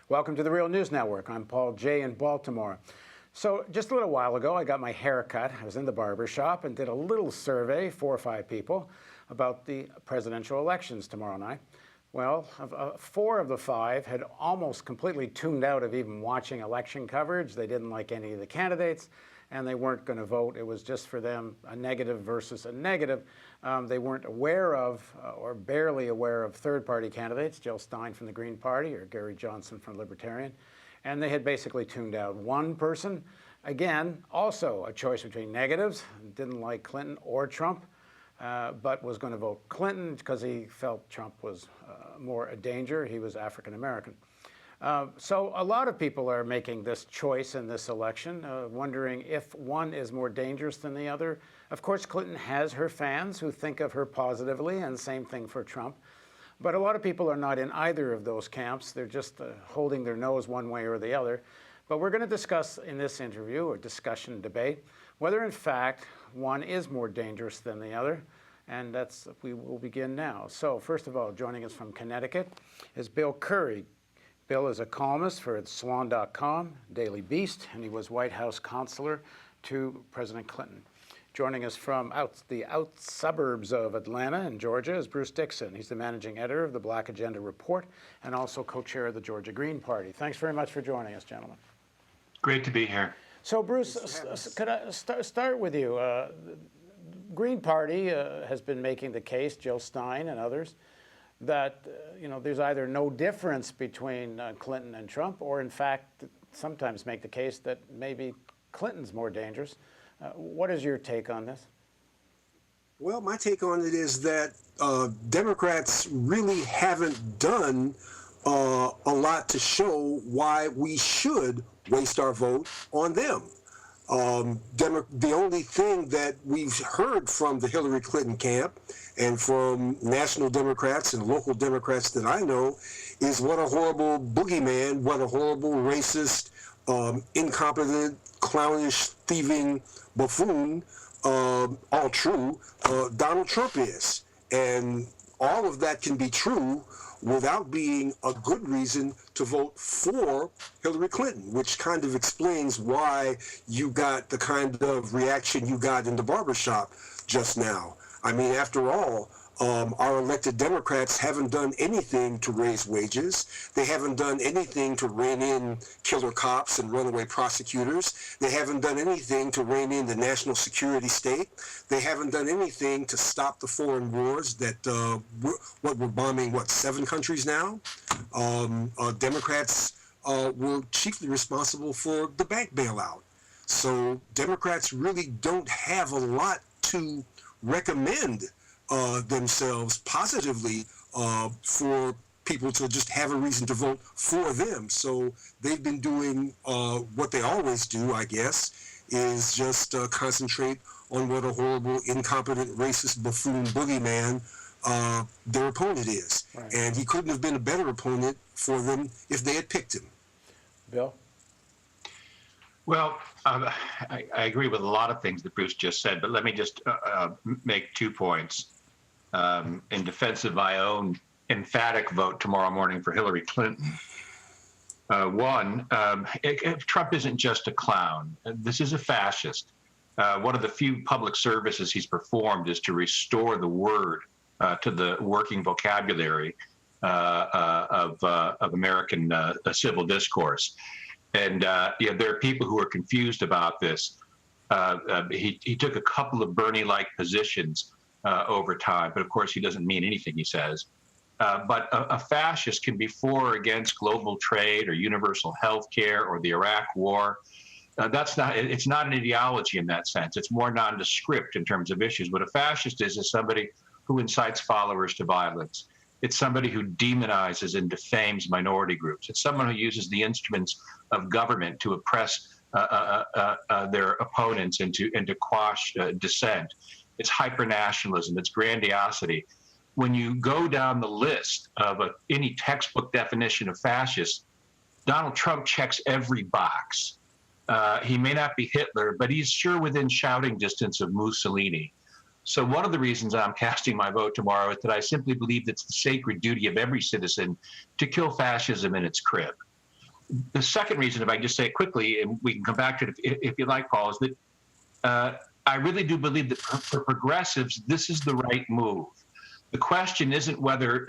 Welcome to the Real News Network. I'm Paul Jay in Baltimore. So just a little while ago, I got my hair cut. I was in the barber shop and did a little survey, 4 or 5 people, about the presidential elections tomorrow night. Well, 4 of the 5 had almost completely tuned out of even watching election coverage. They didn't like any of the candidates, and they weren't going to vote. It was just for them a negative versus a negative. They weren't aware of, or barely aware of, third-party candidates, Jill Stein from the Green Party or Gary Johnson from Libertarian, and they had basically tuned out. One person, again, also a choice between negatives, didn't like Clinton or Trump, but was going to vote Clinton because he felt Trump was more a danger. He was African-American. So a lot of people are making this choice in this election, wondering if one is more dangerous than the other. Of course, Clinton has her fans who think of her positively, and same thing for Trump. But a lot of people are not in either of those camps. They're just holding their nose one way or the other. But we're going to discuss in this interview, or discussion, debate, whether in fact one is more dangerous than the other. And we will begin now. So first of all, joining us from Connecticut is Bill Curry. Bill is a columnist for Salon.com, Daily Beast, and he was White House counselor to President Clinton. Joining us from the suburbs of Atlanta in Georgia is Bruce Dixon. He's the managing editor of the Black Agenda Report and also co-chair of the Georgia Green Party. Thanks very much for joining us, gentlemen. Great to be here. So, Bruce, could I start with you? Green Party has been making the case, Jill Stein and others, that there's either no difference between Clinton and Trump, or in fact, sometimes make the case that maybe Clinton's more dangerous. What is your take on this? Well, my take on it is that Democrats really haven't done a lot to show why we should waste our vote on them. The only thing that we've heard from the Hillary Clinton camp and from national Democrats and local Democrats that I know is what a horrible boogeyman, what a horrible racist, incompetent, clownish, thieving buffoon, all true, Donald Trump is. And all of that can be true without being a good reason to vote for Hillary Clinton, which kind of explains why you got the kind of reaction you got in the barbershop just now. I mean, after all, our elected Democrats haven't done anything to raise wages. They haven't done anything to rein in killer cops and runaway prosecutors. They haven't done anything to rein in the national security state. They haven't done anything to stop the foreign wars that we're bombing, 7 countries now? Democrats were chiefly responsible for the bank bailout. So Democrats really don't have a lot to recommend themselves positively for people to just have a reason to vote for them. So they've been doing what they always do, I guess, is just concentrate on what a horrible, incompetent, racist, buffoon, boogeyman their opponent is. Right. And he couldn't have been a better opponent for them if they had picked him. Bill? Well, I agree with a lot of things that Bruce just said, but let me just make 2 points in defense of my own emphatic vote tomorrow morning for Hillary Clinton. One, Trump isn't just a clown. This is a fascist. One of the few public services he's performed is to restore the word to the working vocabulary of American civil discourse. And there are people who are confused about this. He took a couple of Bernie-like positions over time, but of course he doesn't mean anything he says. But a fascist can be for or against global trade or universal health care or the Iraq war. It's not an ideology in that sense. It's more nondescript in terms of issues. What a fascist is somebody who incites followers to violence. It's somebody who demonizes and defames minority groups. It's someone who uses the instruments of government to oppress their opponents and to quash dissent. It's hyper-nationalism. It's grandiosity. When you go down the list of any textbook definition of fascist, Donald Trump checks every box. He may not be Hitler, but he's sure within shouting distance of Mussolini. So one of the reasons I'm casting my vote tomorrow is that I simply believe it's the sacred duty of every citizen to kill fascism in its crib. the second reason, if I just say it quickly, and we can come back to it if you like, Paul, is that I really do believe that for progressives, this is the right move. The question isn't whether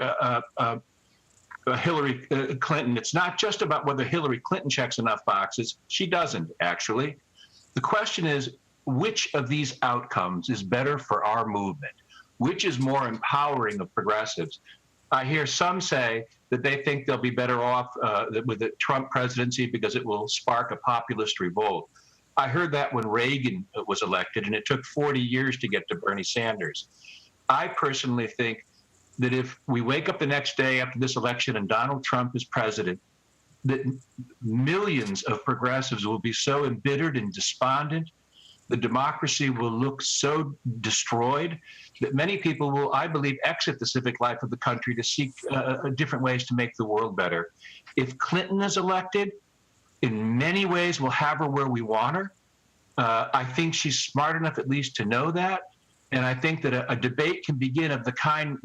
Hillary Clinton, it's not just about whether Hillary Clinton checks enough boxes. She doesn't, actually. The question is, which of these outcomes is better for our movement? Which is more empowering of progressives? I hear some say that they think they'll be better off with the Trump presidency because it will spark a populist revolt. I heard that when Reagan was elected, and it took 40 years to get to Bernie Sanders. I personally think that if we wake up the next day after this election and Donald Trump is president, that millions of progressives will be so embittered and despondent, the democracy will look so destroyed that many people will, I believe, exit the civic life of the country to seek different ways to make the world better. If Clinton is elected, in many ways we'll have her where we want her. I think she's smart enough at least to know that. And I think that a debate can begin of the kind,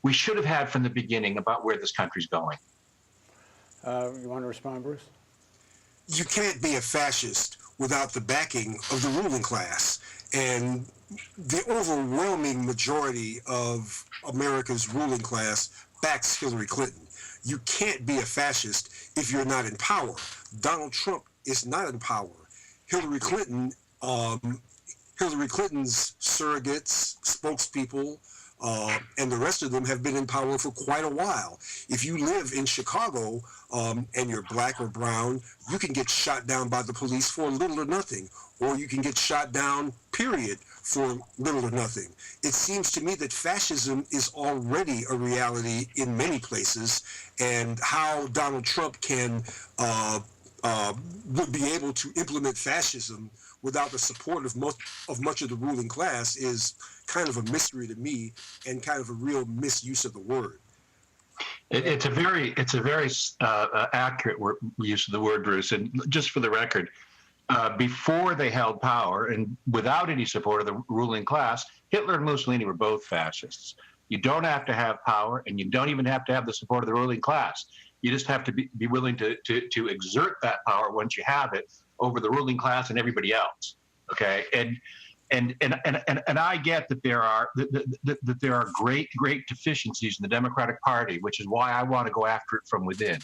we should have had from the beginning about where this country's going. You want to respond, Bruce? You can't be a fascist without the backing of the ruling class. And the overwhelming majority of America's ruling class backs Hillary Clinton. You can't be a fascist if you're not in power. Donald Trump is not in power. Hillary Clinton's surrogates, spokespeople, and the rest of them have been in power for quite a while. If you live in Chicago and you're black or brown, you can get shot down by the police for little or nothing, or you can get shot down, period, for little or nothing. It seems to me that fascism is already a reality in many places, and how Donald Trump can would be able to implement fascism without the support of much of the ruling class is kind of a mystery to me, and kind of a real misuse of the word. It's a very accurate use of the word, Bruce. And just for the record, before they held power and without any support of the ruling class, Hitler and Mussolini were both fascists. You don't have to have power, and you don't even have to have the support of the ruling class. You just have to be willing to exert that power once you have it over the ruling class and everybody else. Okay, and I get that there are great deficiencies in the Democratic Party, which is why I want to go after it from within,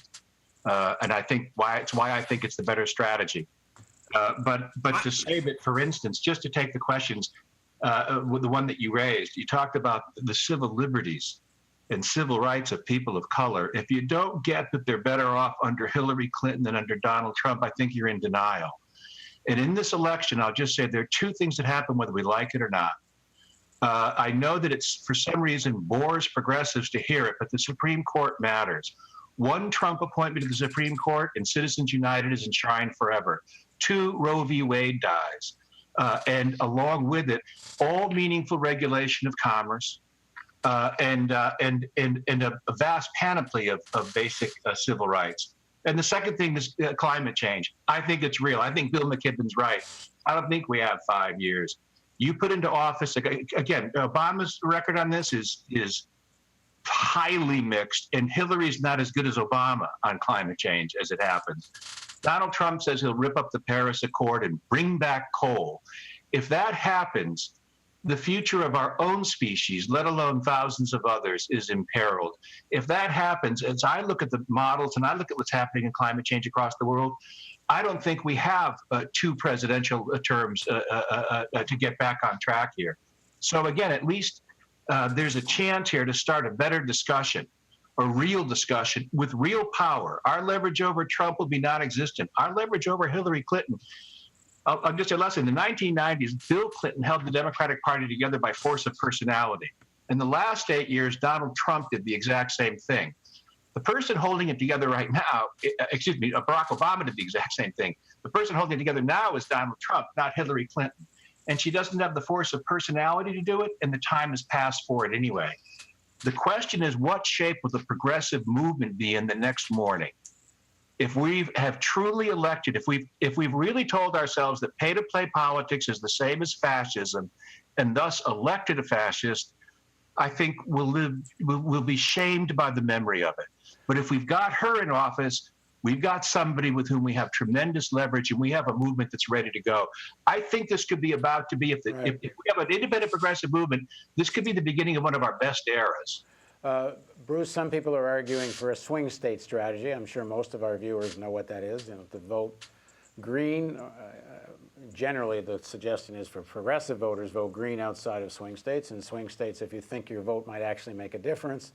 and I think why I think it's the better strategy. But to say that, for instance, just to take the questions, the one that you raised, you talked about the civil liberties and civil rights of people of color. If you don't get that they're better off under Hillary Clinton than under Donald Trump, I think you're in denial. And in this election, I'll just say there are two things that happen whether we like it or not. I know that it's, for some reason, bores progressives to hear it, but the Supreme Court matters. One Trump appointment to the Supreme Court and Citizens United is enshrined forever. Two, Roe v. Wade dies. And along with it, all meaningful regulation of commerce, and a vast panoply of basic civil rights. And the second thing is climate change. I think it's real. I think Bill McKibben's right. I don't think we have 5 years. You put into office, again, Obama's record on this is highly mixed, and Hillary's not as good as Obama on climate change as it happens. Donald Trump says he'll rip up the Paris Accord and bring back coal. If that happens, the future of our own species, let alone thousands of others, is imperiled. If that happens, as I look at the models and I look at what's happening in climate change across the world, I don't think we have 2 presidential terms to get back on track here. So again, at least there's a chance here to start a better discussion, a real discussion with real power. Our leverage over Trump will be non-existent. Our leverage over Hillary Clinton, I'll just say less. In the 1990s, Bill Clinton held the Democratic Party together by force of personality. In the last 8 years, Donald Trump did the exact same thing. The person holding it together right now, Barack Obama did the exact same thing. The person holding it together now is Donald Trump, not Hillary Clinton. And she doesn't have the force of personality to do it, and the time has passed for it anyway. The question is, what shape will the progressive movement be in the next morning? If we have truly elected, if we've really told ourselves that pay-to-play politics is the same as fascism, and thus elected a fascist, I think we'll be shamed by the memory of it. But if we've got her in office, We've got somebody with whom we have tremendous leverage, and we have a movement that's ready to go. I think this could be about to be, if we have an independent progressive movement, this could be the beginning of one of our best eras. Bruce, some people are arguing for a swing state strategy. I'm sure most of our viewers know what that is. To vote green, generally the suggestion is for progressive voters, vote green outside of swing states. And swing states, if you think your vote might actually make a difference,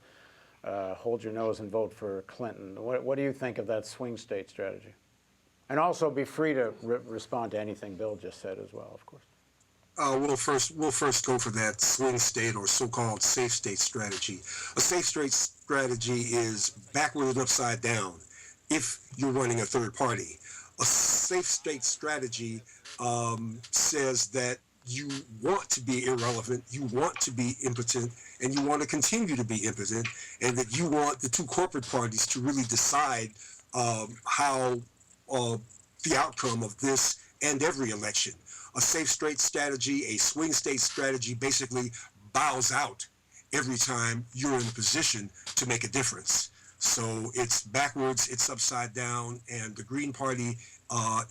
hold your nose and vote for Clinton. What do you think of that swing state strategy? And also be free to respond to anything Bill just said as well, of course. We'll first go for that swing state or so-called safe state strategy. A safe state strategy is backward and upside down if you're running a third party. A safe state strategy says that you want to be irrelevant, you want to be impotent, and you want to continue to be impotent, and that you want the two corporate parties to really decide how the outcome of this and every election. A safe state strategy, a swing state strategy basically bows out every time you're in a position to make a difference. So it's backwards, it's upside down, and the Green Party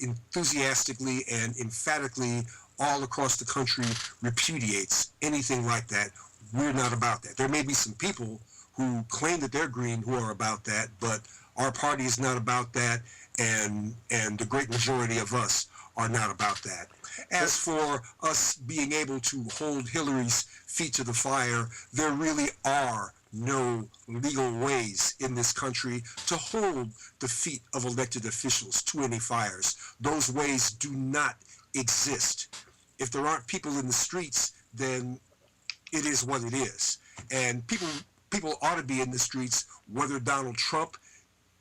enthusiastically and emphatically all across the country repudiates anything like that. We're not about that. There may be some people who claim that they're green who are about that, but our party is not about that, and the great majority of us are not about that. As for us being able to hold Hillary's feet to the fire, there really are no legal ways in this country to hold the feet of elected officials to any fires. Those ways do not exist. If there aren't people in the streets, then it is what it is. And people ought to be in the streets whether Donald Trump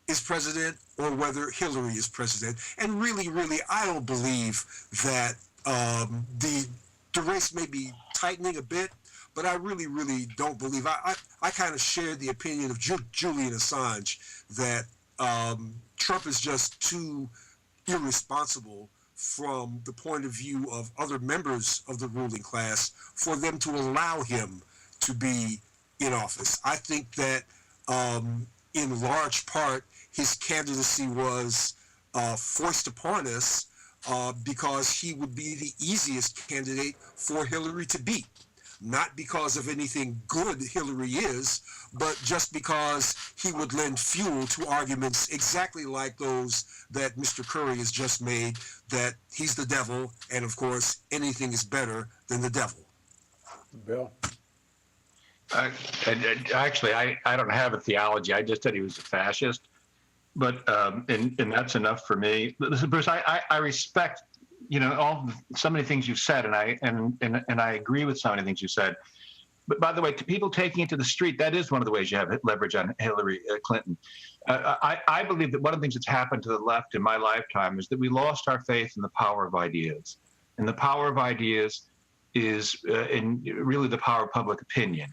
is president or whether Hillary is president. And really, I don't believe that the race may be tightening a bit, but I really don't believe. I kind of share the opinion of Julian Assange that Trump is just too irresponsible from the point of view of other members of the ruling class for them to allow him to be in office. I think that in large part his candidacy was forced upon us because he would be the easiest candidate for Hillary to beat. Not because of anything good Hillary is, but just because he would lend fuel to arguments exactly like those that Mr. Curry has just made, that he's the devil, and of course, anything is better than the devil. Bill? Actually, I don't have a theology. I just said he was a fascist. But and that's enough for me. Listen, Bruce, I respect, so many things you've said, and I agree with so many things you said. But by the way, to people taking it to the street, that is one of the ways you have leverage on Hillary Clinton. I believe that one of the things that's happened to the left in my lifetime is that we lost our faith in the power of ideas. And the power of ideas is in really the power of public opinion.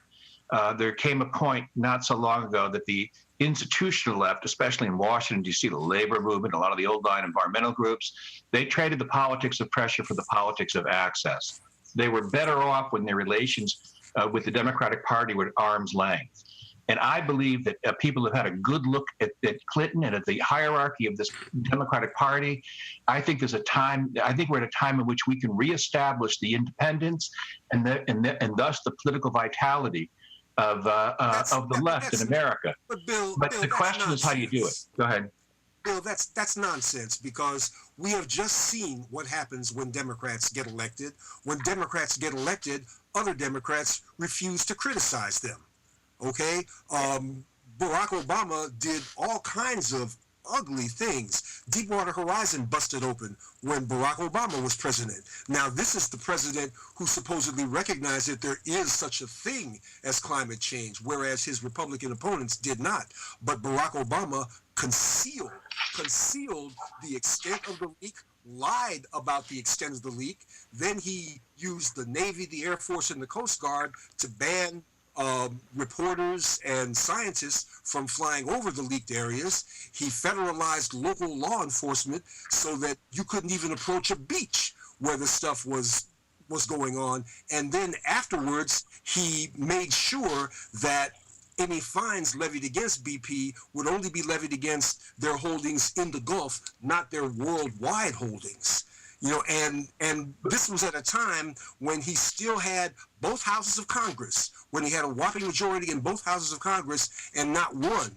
There came a point not so long ago that the institutional left, especially in Washington, D.C., the labor movement, a lot of the old line environmental groups, they traded the politics of pressure for the politics of access. They were better off when their relations with the Democratic Party were at arm's length. And I believe that people have had a good look at Clinton and at the hierarchy of this Democratic Party. I think we're at a time in which we can reestablish the independence and thus the political vitality of the left in America. But Bill, the question is how you do it. Go ahead. Bill, that's nonsense, because we have just seen what happens when Democrats get elected. When Democrats get elected, other Democrats refuse to criticize them. Okay? Barack Obama did all kinds of ugly things. Deepwater Horizon busted open when Barack Obama was president. Now, this is the president who supposedly recognized that there is such a thing as climate change, whereas his Republican opponents did not. But Barack Obama concealed the extent of the leak, lied about the extent of the leak. Then he used the Navy, the Air Force, and the Coast Guard to ban reporters and scientists from flying over the leaked areas. He federalized local law enforcement so that you couldn't even approach a beach where the stuff was going on. And then afterwards, he made sure that any fines levied against BP would only be levied against their holdings in the Gulf, not their worldwide holdings. You know, and this was at a time when he still had both houses of Congress, when he had a whopping majority in both houses of Congress, and not one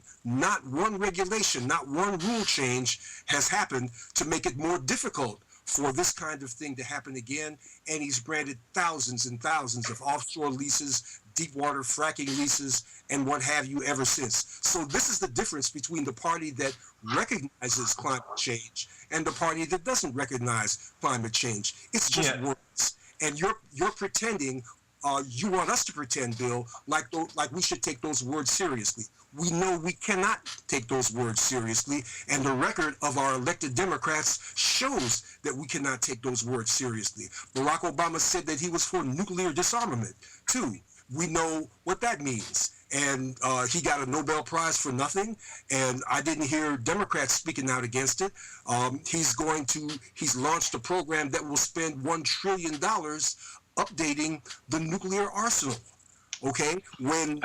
regulation, not one rule change has happened to make it more difficult for this kind of thing to happen again. And he's granted thousands and thousands of offshore leases, deep water fracking leases, and what have you ever since. So this is the difference between the party that recognizes climate change and the party that doesn't recognize climate change. It's just words. And you're pretending, you want us to pretend, Bill, like we should take those words seriously. We know we cannot take those words seriously, and the record of our elected Democrats shows that we cannot take those words seriously. Barack Obama said that he was for nuclear disarmament, too. We know what that means. And he got a Nobel Prize for nothing, and I didn't hear Democrats speaking out against it. He's launched a program that will spend $1 trillion updating the nuclear arsenal. Okay, when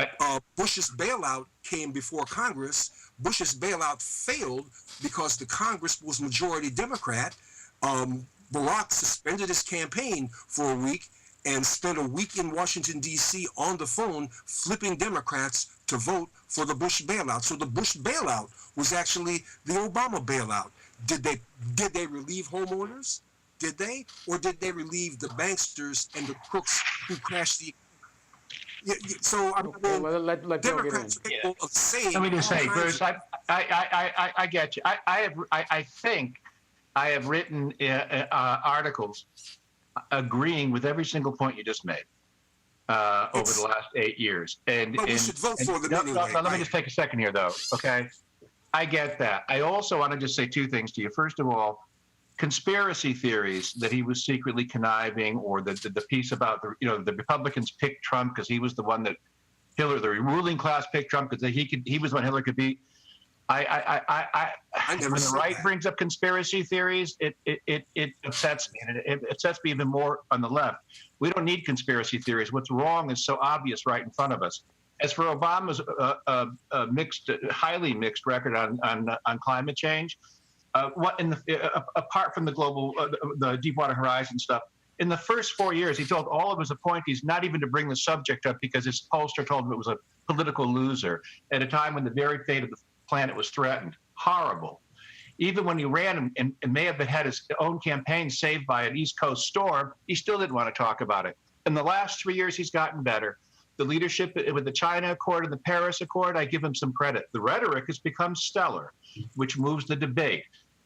Bush's bailout came before Congress, Bush's bailout failed because the Congress was majority Democrat. Barack suspended his campaign for a week and spent a week in Washington, D.C. on the phone flipping Democrats to vote for the Bush bailout. So the Bush bailout was actually the Obama bailout. Did they relieve homeowners? Did they? Or did they relieve the banksters and the crooks who crashed the... So I mean, let Democrats are able of saying... Let me just say, Bruce, I get you. I think I have written articles agreeing with every single point you just made over the last 8 years. But we should vote for them anyway. Let me just take a second here, though, okay? I get that. I also want to just say two things to you. First of all, conspiracy theories that he was secretly conniving, or the piece about the Republicans picked Trump because he was the one that the ruling class picked Trump because he was the one Hillary could beat. When the right brings up conspiracy theories, it upsets me, and it upsets me even more on the left. We don't need conspiracy theories. What's wrong is so obvious right in front of us. As for Obama's highly mixed record on climate change, apart from the Deepwater Horizon stuff, in the first 4 years, he told all of his appointees not even to bring the subject up because his pollster told him it was a political loser at a time when the very fate of the planet was threatened. Horrible. Even when he ran and may have had his own campaign saved by an East Coast storm, he still didn't want to talk about it. In the last 3 years, he's gotten better. The leadership with the China Accord and the Paris Accord, I give him some credit. The rhetoric has become stellar, which moves the debate.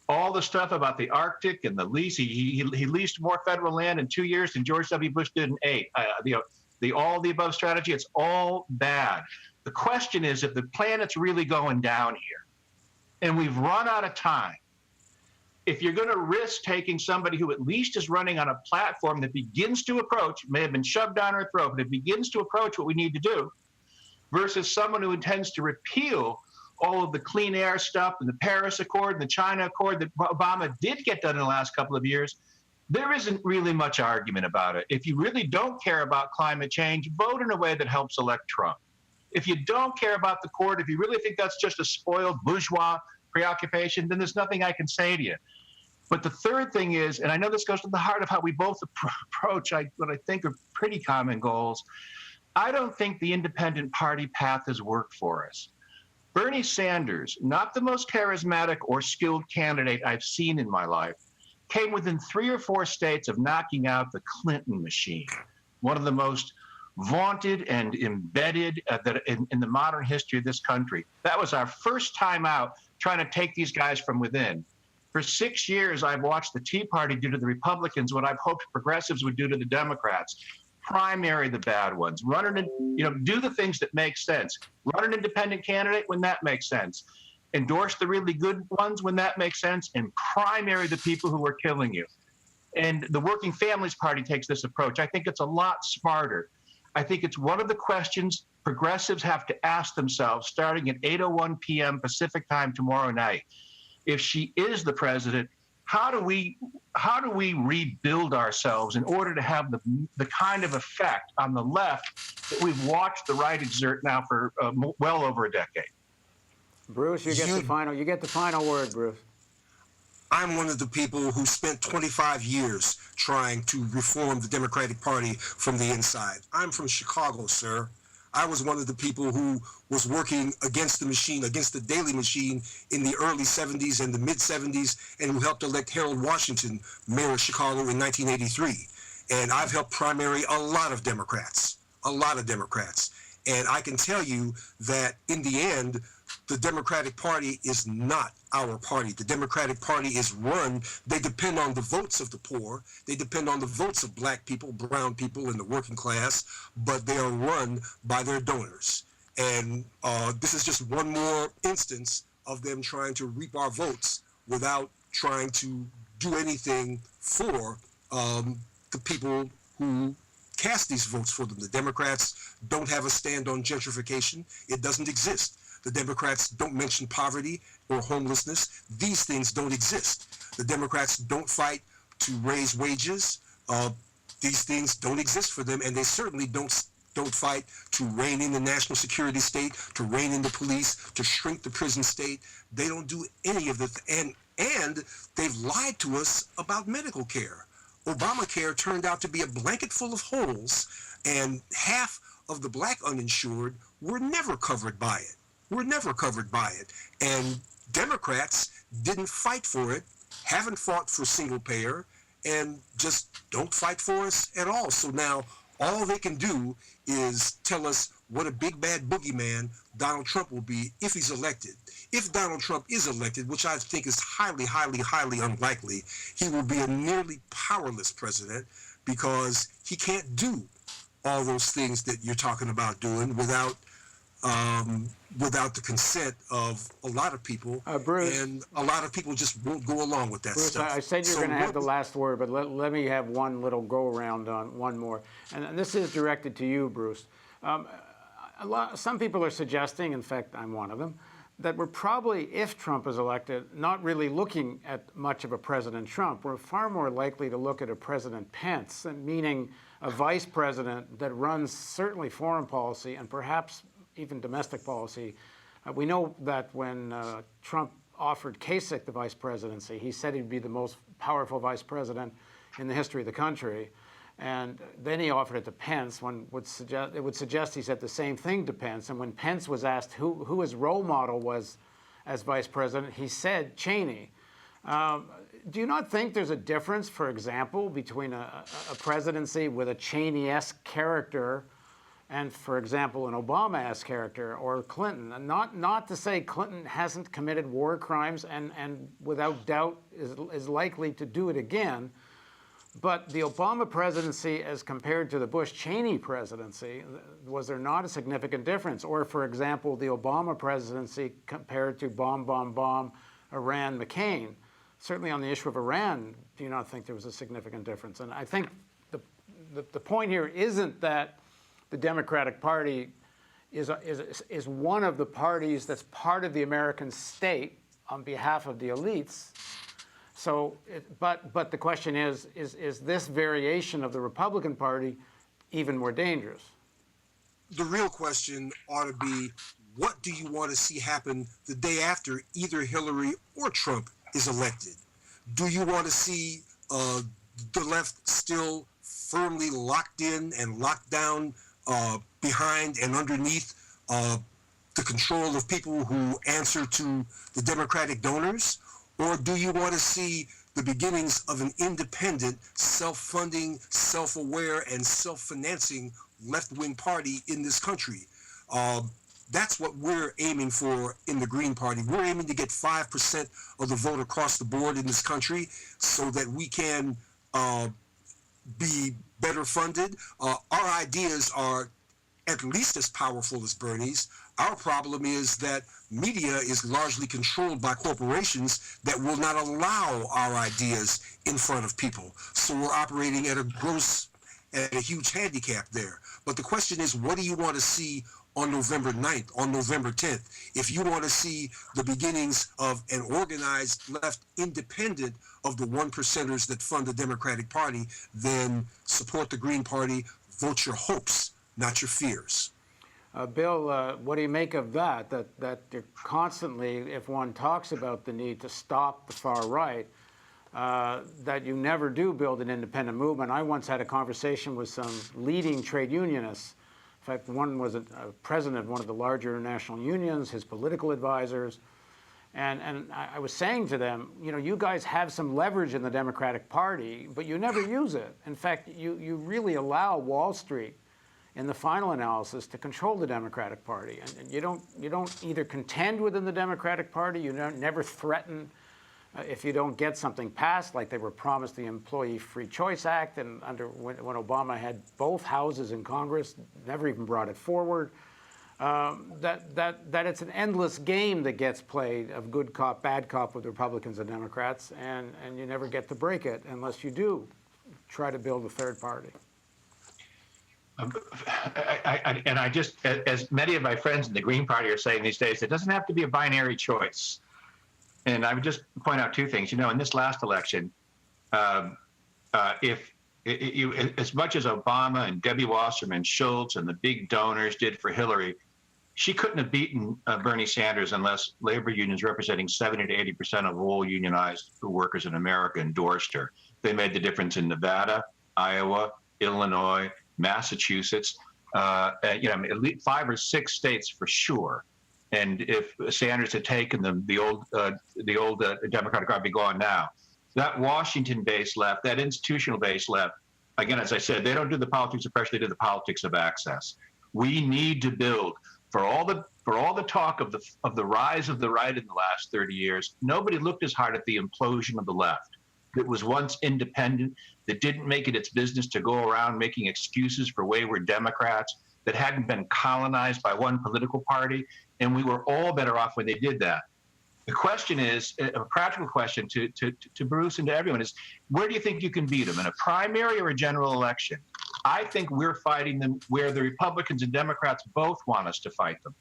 All the stuff about the Arctic and the lease, he leased more federal land in 2 years than George W. Bush did in 8. The all the above strategy, it's all bad. The question is, if the planet's really going down here and we've run out of time, if you're going to risk taking somebody who at least is running on a platform that begins to approach, may have been shoved down our throat, but it begins to approach what we need to do, versus someone who intends to repeal all of the clean air stuff and the Paris Accord and the China Accord that Obama did get done in the last couple of years, there isn't really much argument about it. If you really don't care about climate change, vote in a way that helps elect Trump. If you don't care about the court, if you really think that's just a spoiled bourgeois preoccupation, then there's nothing I can say to you. But the third thing is, and I know this goes to the heart of how we both approach what I think are pretty common goals, I don't think the independent party path has worked for us. Bernie Sanders, not the most charismatic or skilled candidate I've seen in my life, came within 3 or 4 states of knocking out the Clinton machine, one of the most vaunted and embedded in the modern history of this country. That was our first time out trying to take these guys from within. For 6 years, I've watched the Tea Party do to the Republicans what I've hoped progressives would do to the Democrats. Primary the bad ones, do the things that make sense. Run an independent candidate when that makes sense. Endorse the really good ones when that makes sense, and primary the people who are killing you. And the Working Families Party takes this approach. I think it's a lot smarter. I think it's one of the questions progressives have to ask themselves starting at 8:01 p.m. Pacific time tomorrow night. If she is the president, how do we how do we rebuild ourselves in order to have the kind of effect on the left that we've watched the right exert now for well over a decade? Bruce, you get the final word, Bruce. I'm one of the people who spent 25 years trying to reform the Democratic Party from the inside. I'm from Chicago, sir. I was one of the people who was working against the machine, against the daily machine in the early 70s and the mid 70s, and who helped elect Harold Washington mayor of Chicago in 1983. And I've helped primary a lot of Democrats. And I can tell you that in the end, the Democratic Party is not our party. The Democratic Party is run. They depend on the votes of the poor. They depend on the votes of black people, brown people, and the working class, but they are run by their donors. And this is just one more instance of them trying to reap our votes without trying to do anything for the people who cast these votes for them. The Democrats don't have a stand on gentrification. It doesn't exist. The Democrats don't mention poverty or homelessness. These things don't exist. The Democrats don't fight to raise wages. These things don't exist for them, and they certainly don't fight to rein in the national security state, to rein in the police, to shrink the prison state. They don't do any of the and they've lied to us about medical care. Obamacare turned out to be a blanket full of holes, and half of the black uninsured were never covered by it. And Democrats didn't fight for it, haven't fought for single payer, and just don't fight for us at all. So now all they can do is tell us what a big bad boogeyman Donald Trump will be if he's elected. If Donald Trump is elected, which I think is highly, highly, highly unlikely, he will be a nearly powerless president because he can't do all those things that you're talking about doing without the consent of a lot of people, Bruce, and a lot of people just won't go along with that Bruce, stuff. I said you're going to have the last word, but let me have one little go-around on one more. And this is directed to you, Bruce. Some people are suggesting, in fact, I'm one of them, that we're probably, if Trump is elected, not really looking at much of a President Trump. We're far more likely to look at a President Pence, meaning a vice president that runs certainly foreign policy and perhaps even domestic policy. We know that when Trump offered Kasich the vice presidency, he said he'd be the most powerful vice president in the history of the country. And then he offered it to Pence. It would suggest he said the same thing to Pence. And when Pence was asked who his role model was as vice president, he said Cheney. Do you not think there's a difference, for example, between a presidency with a Cheney-esque character and, for example, an Obama-esque character or Clinton? And not to say Clinton hasn't committed war crimes and without doubt is likely to do it again. But the Obama presidency as compared to the Bush-Cheney presidency, was there not a significant difference? Or, for example, the Obama presidency compared to bomb, Iran-McCain. Certainly on the issue of Iran, do you not think there was a significant difference? And I think the point here isn't that the Democratic Party is one of the parties that's part of the American state on behalf of the elites. So, but the question is this variation of the Republican Party even more dangerous? The real question ought to be, what do you want to see happen the day after either Hillary or Trump is elected? Do you want to see the left still firmly locked in and locked down behind and underneath the control of people who answer to the Democratic donors? Or do you want to see the beginnings of an independent, self-funding, self-aware, and self-financing left-wing party in this country? That's what we're aiming for in the Green Party. We're aiming to get 5% of the vote across the board in this country so that we can be better funded. Our ideas are at least as powerful as Bernie's. Our problem is that media is largely controlled by corporations that will not allow our ideas in front of people. So we're operating at a huge handicap there. But the question is, what do you want to see on November 9th, on November 10th. If you want to see the beginnings of an organized left independent of the one percenters that fund the Democratic Party, then support the Green Party, vote your hopes, not your fears. Bill, what do you make of that? That you're constantly, if one talks about the need to stop the far right, that you never do build an independent movement. I once had a conversation with some leading trade unionists. In fact, one was a president of one of the larger national unions, his political advisors. And I was saying to them, you know, you guys have some leverage in the Democratic Party, but you never use it. In fact, you really allow Wall Street, in the final analysis, to control the Democratic Party. And you don't either contend within the Democratic Party, you never threaten if you don't get something passed, like they were promised the Employee Free Choice Act, and when Obama had both houses in Congress, never even brought it forward. That it's an endless game that gets played of good cop, bad cop with Republicans and Democrats, and you never get to break it unless you do try to build a third party. And I just, as many of my friends in the Green Party are saying these days, it doesn't have to be a binary choice. And I would just point out two things. You know, in this last election, if you, as much as Obama and Debbie Wasserman Schultz and the big donors did for Hillary, she couldn't have beaten Bernie Sanders unless labor unions representing 70 to 80% of all unionized workers in America endorsed her. They made the difference in Nevada, Iowa, Illinois, Massachusetts, you know, at least 5 or 6 states for sure. And if Sanders had taken them, the old Democratic Party would be gone now. That Washington-based left, that institutional-based left, again, as I said, they don't do the politics of pressure; they do the politics of access. We need to build for all the talk of the rise of the right in the last 30 years. Nobody looked as hard at the implosion of the left. That was once independent, that didn't make it its business to go around making excuses for wayward Democrats, that hadn't been colonized by one political party, and we were all better off when they did that. The question is, a practical question to Bruce and to everyone is, where do you think you can beat them, in a primary or a general election? I think we're fighting them where the Republicans and Democrats both want us to fight them,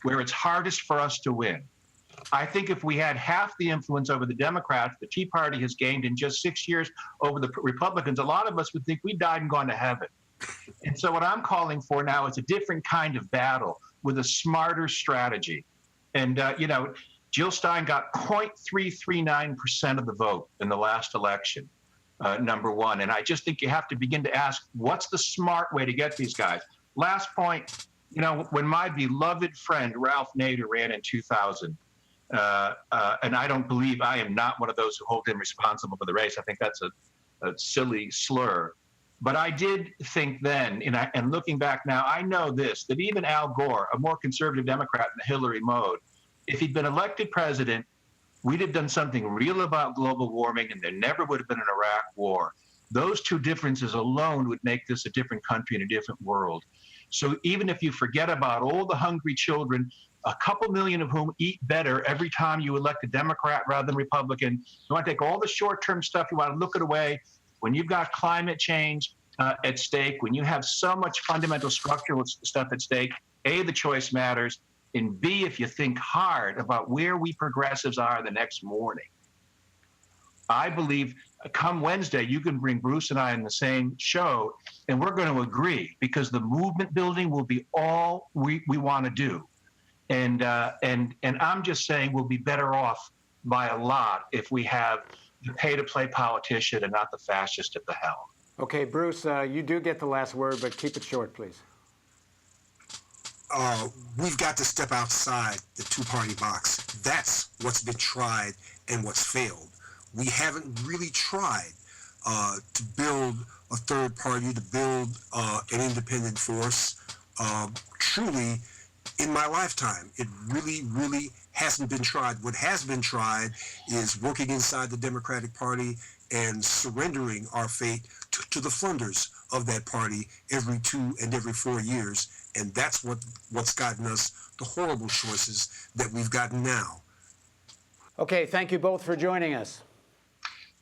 where it's hardest for us to win. I think if we had half the influence over the Democrats the Tea Party has gained in just 6 years over the Republicans, a lot of us would think we died and gone to heaven. And so what I'm calling for now is a different kind of battle with a smarter strategy. And, you know, Jill Stein got 0.339% of the vote in the last election, number one. And I just think you have to begin to ask, what's the smart way to get these guys? Last point, you know, when my beloved friend Ralph Nader ran in 2000, and I don't believe, I am not one of those who hold him responsible for the race. I think that's a silly slur. But I did think then, and looking back now, I know this, that even Al Gore, a more conservative Democrat in the Hillary mode, if he'd been elected president, we'd have done something real about global warming, and there never would have been an Iraq war. Those two differences alone would make this a different country and a different world. So even if you forget about all the hungry children, a couple million of whom eat better every time you elect a Democrat rather than Republican, you want to take all the short-term stuff, you want to look it away. When you've got climate change at stake, when you have so much fundamental structural stuff at stake, A, the choice matters, and B, if you think hard about where we progressives are the next morning. I believe come Wednesday, you can bring Bruce and I in the same show, and we're going to agree, because the movement building will be all we want to do. And I'm just saying we'll be better off by a lot if we have the pay-to-play politician and not the fascist at the helm. Okay, Bruce, you do get the last word, but keep it short, please. We've got to step outside the two-party box. That's what's been tried and what's failed. We haven't really tried to build a third party, to build an independent force. Truly, in my lifetime, it really hasn't been tried. What has been tried is working inside the Democratic Party and surrendering our fate to the funders of that party every 2 and every 4 years. And that's what's gotten us the horrible choices that we've gotten now. Okay, thank you both for joining us.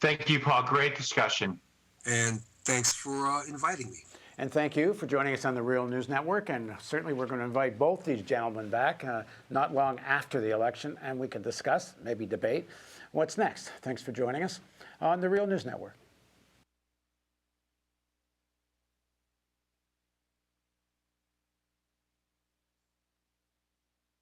Thank you, Paul. Great discussion. And thanks for inviting me. And thank you for joining us on the Real News Network. And certainly we're going to invite both these gentlemen back not long after the election, and we can discuss, maybe debate, what's next. Thanks for joining us on the Real News Network.